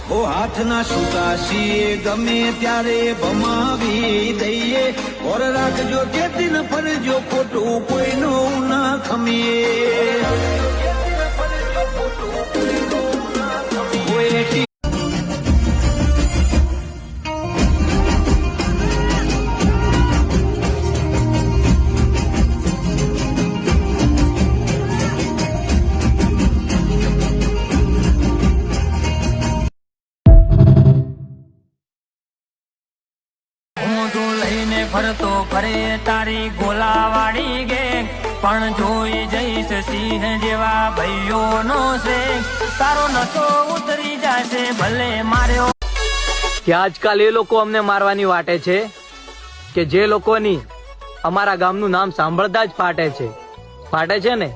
ઓ હાથના સુતાશીએ ગમે ત્યારે ભમાવી દઈએ ઓર રાખજો તે દિન ફરજો ખોટું કોઈનું ના ખમીએ ફરતો ફરે તારી ગોલાવાળી ગેંગ પણ જોઈ જઈશ સિંહ જેવા ભાઈઓનો છે તારો નશો ઉતરી જશે ભલે માર્યો કે આજકાલ એ લોકો અમને મારવાની વાટે છે કે જે લોકોની અમારા ગામનું નામ સાંભળતા જ ફાટે છે ને